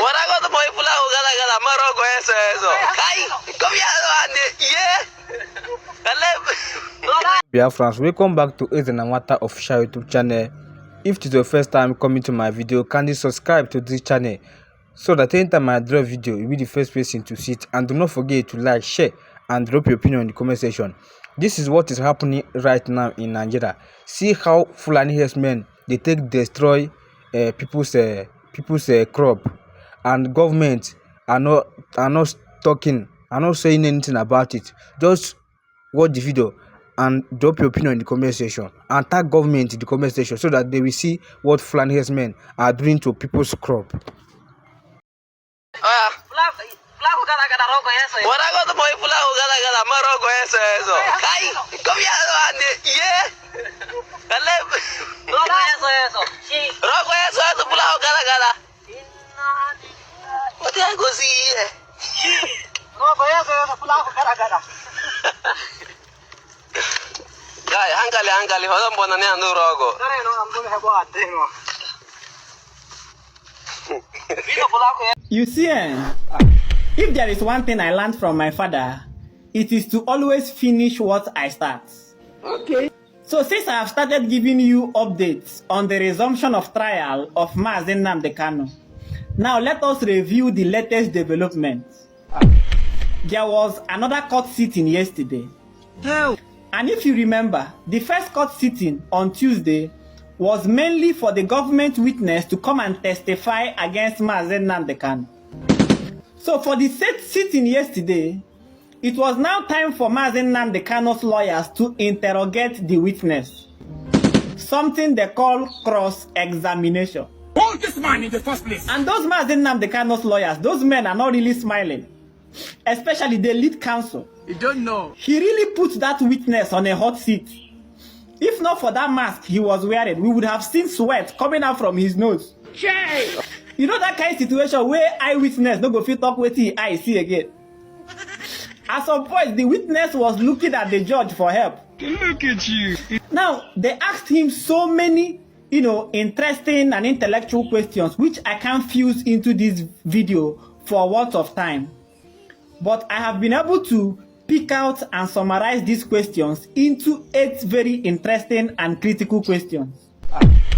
Warago to boy pula ugala gala marogo eso. Kai, come here. Dear friends, welcome back to Ezenamata official YouTube channel. If it is your first time coming to my video, kindly subscribe to this channel so that anytime I drop video, you'll be the first person to see it. And do not forget to like, share, and drop your opinion in the comment section. This is what is happening right now in Nigeria. See how Fulani Herdsmen they take destroy people's crop, and government are not talking, are not saying anything about it. Just watch the video and drop your opinion in the comment section and tag government in the comment section so that they will see what Fulani Herdsmen are doing to people's crop. Warago to boy pula ugala gala marogo eso. Kai, come here. Rogo eso pula ugala gala. What I go see here? Rogo eso pula ugala gala. Guy, hankali, hodon bona ne andu rogo. You see, if there is one thing I learned from my father, it is to always finish what I start. Okay. So since I have started giving you updates on the resumption of trial of Mazen Nnamdi Kanu, now let us review the latest developments. There was another court sitting yesterday. And if you remember, the first court sitting on Tuesday was mainly for the government witness to come and testify against Mazen Nnamdi Kanu. So for the sitting yesterday, it was now time for Mazen Nnamdi Kanu's lawyers to interrogate the witness. Something they call cross-examination. Hold this man in the first place. And those Mazen Nnamdi Kanu's lawyers, those men are not really smiling. Especially the lead counsel. You don't know. He really put that witness on a hot seat. If not for that mask he was wearing, we would have seen sweat coming out from his nose. Jay! You know that kind of situation where eyewitness don't go fit talk with the eye see again. At some point, the witness was looking at the judge for help. Look at you. Now, they asked him so many, interesting and intellectual questions, which I can't fuse into this video for worth of time. But I have been able to pick out and summarize these questions into 8 very interesting and critical questions.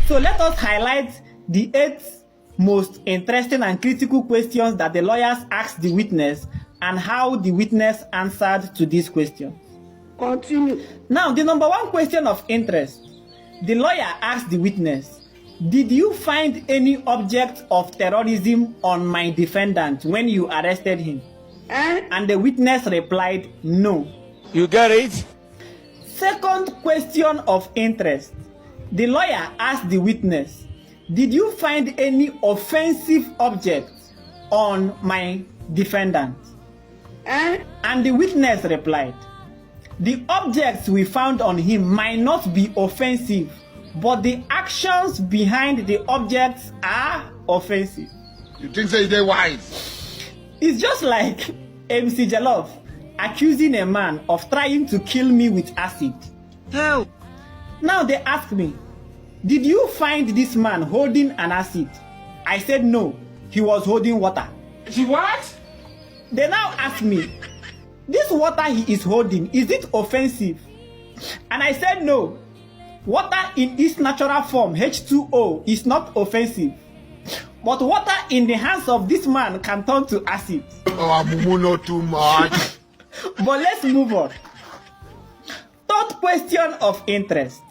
So let us highlight the 8 most interesting and critical questions that the lawyers asked the witness and how the witness answered to these questions. Continue. Now, the number 1 question of interest, the lawyer asked the witness, did you find any object of terrorism on my defendant when you arrested him? And the witness replied, no. You get it? Second question of interest, the lawyer asked the witness, did you find any offensive object on my defendant? And the witness replied, the objects we found on him might not be offensive, but the actions behind the objects are offensive. You think so they're wise? It's just like MC Jollof accusing a man of trying to kill me with acid. Hell. Now they ask me, did you find this man holding an acid? I said no, he was holding water. He what? They now ask me, this water he is holding, is it offensive? And I said no, water in its natural form, H2O, is not offensive. But water in the hands of this man can turn to acid. Oh, I'm not too much. But let's move on. Third question of interest.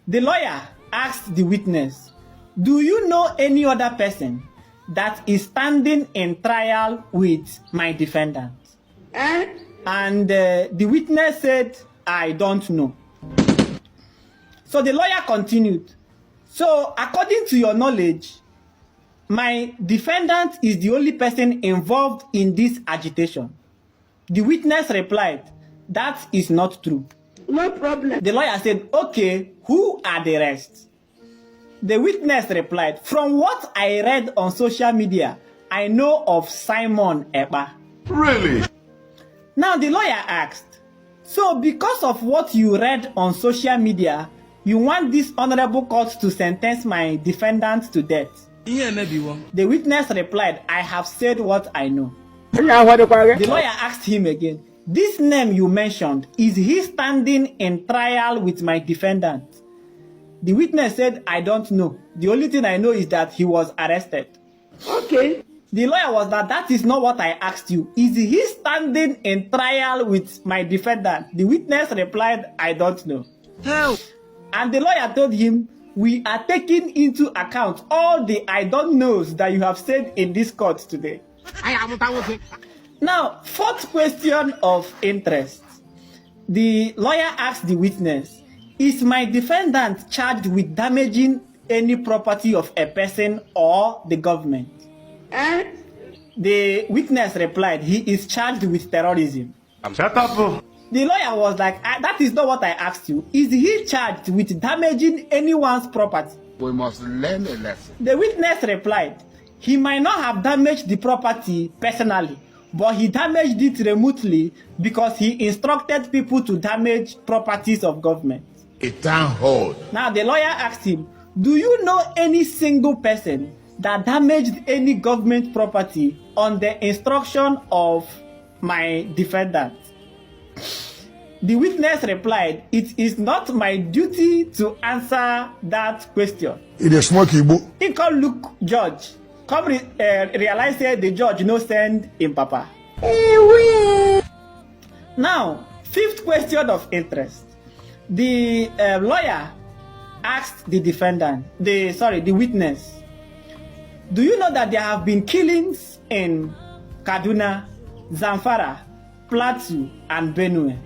The lawyer asked the witness, do you know any other person that is standing in trial with my defendant? And the witness said, I don't know. So the lawyer continued, so according to your knowledge, my defendant is the only person involved in this agitation. The witness replied, that is not true. No problem. The lawyer said, okay, who are the rest? The witness replied, from what I read on social media, I know of Simon Eba. Really? Now the lawyer asked, so because of what you read on social media, you want this honorable court to sentence my defendant to death? The witness replied, I have said what I know. The lawyer asked him again, this name you mentioned, is he standing in trial with my defendant? The witness said, I don't know. The only thing I know is that he was arrested. Okay. The lawyer was that is not what I asked you. Is he standing in trial with my defendant? The witness replied, I don't know. How? And the lawyer told him, we are taking into account all the I don't knows that you have said in this court today. Now, fourth question of interest. The lawyer asked the witness, is my defendant charged with damaging any property of a person or the government? The witness replied, he is charged with terrorism. Shut up. The lawyer was like, that is not what I asked you. Is he charged with damaging anyone's property? We must learn a lesson. The witness replied, he might not have damaged the property personally, but he damaged it remotely because he instructed people to damage properties of government. A town hall. Now the lawyer asked him, do you know any single person that damaged any government property on the instruction of my defendant? The witness replied, it is not my duty to answer that question. It is smoky book. He come look judge. Come realize that the judge no send him papa. Now, fifth question of interest. The lawyer asked the defendant, the witness, do you know that there have been killings in Kaduna, Zamfara, Plateau, and Benue?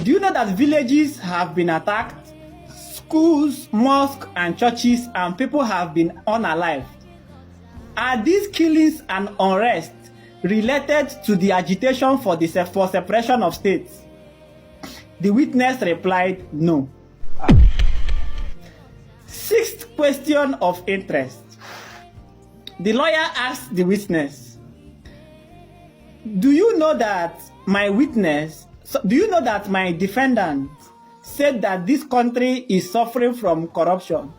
Do you know that villages have been attacked, schools, mosques, and churches, and people have been unalived? Are these killings and unrest related to the agitation for separation of states? The witness replied, no. Sixth question of interest. The lawyer asked the witness, do you know that my defendant said that this country is suffering from corruption?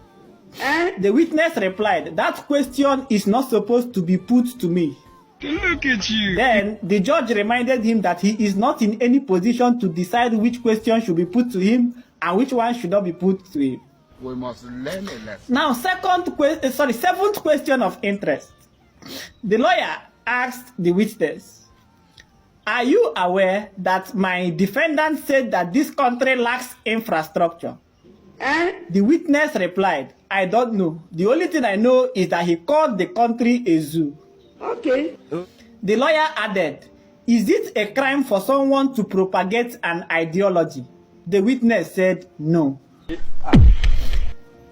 The witness replied, that question is not supposed to be put to me. Look at you. Then the judge reminded him that he is not in any position to decide which question should be put to him and which one should not be put to him. We must learn a lesson. Now, seventh question of interest. The lawyer asked the witness, are you aware that my defendant said that this country lacks infrastructure? The witness replied, I don't know. The only thing I know is that he called the country a zoo. Okay. The lawyer added, is it a crime for someone to propagate an ideology? The witness said no.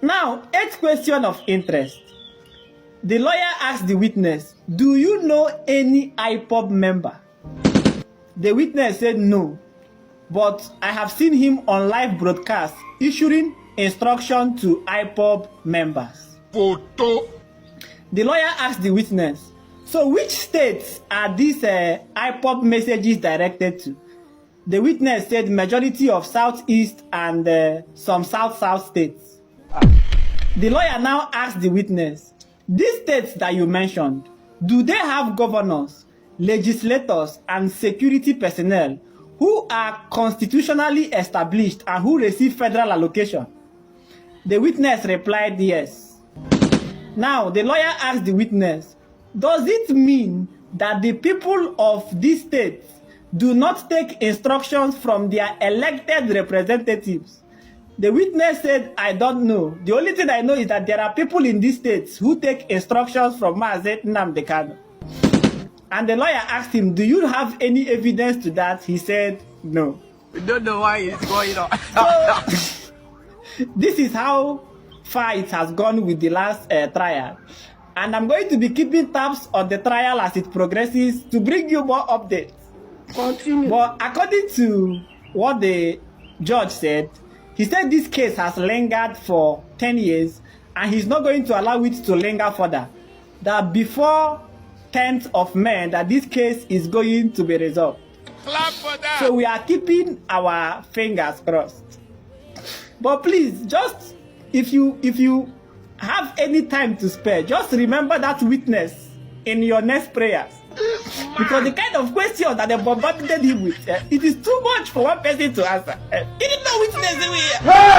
Now, eighth question of interest. The lawyer asked the witness, do you know any IPOB member? The witness said no, but I have seen him on live broadcast issuing instruction to IPOB members. Photo. The lawyer asked the witness, so which states are these IPOB messages directed to? The witness said majority of Southeast and some South states. The lawyer now asked the witness, these states that you mentioned, do they have governors, legislators, and security personnel who are constitutionally established and who receive federal allocation? The witness replied yes. Now, the lawyer asked the witness, does it mean that the people of these states do not take instructions from their elected representatives? The witness said, I don't know. The only thing I know is that there are people in these states who take instructions from Maazị Nnamdi Kanu. And the lawyer asked him, do you have any evidence to that? He said, no. We don't know why it's going on. So, this is how far it has gone with the last trial. And I'm going to be keeping tabs on the trial as it progresses to bring you more updates. Continue. But according to what the judge said, he said this case has lingered for 10 years and he's not going to allow it to linger further. That before 10th of May, that this case is going to be resolved. Clap for that. So we are keeping our fingers crossed. But please, just if you have any time to spare, just remember that witness in your next prayers. Because the kind of question that they bombarded him with, it is too much for one person to answer. He didn't know witness.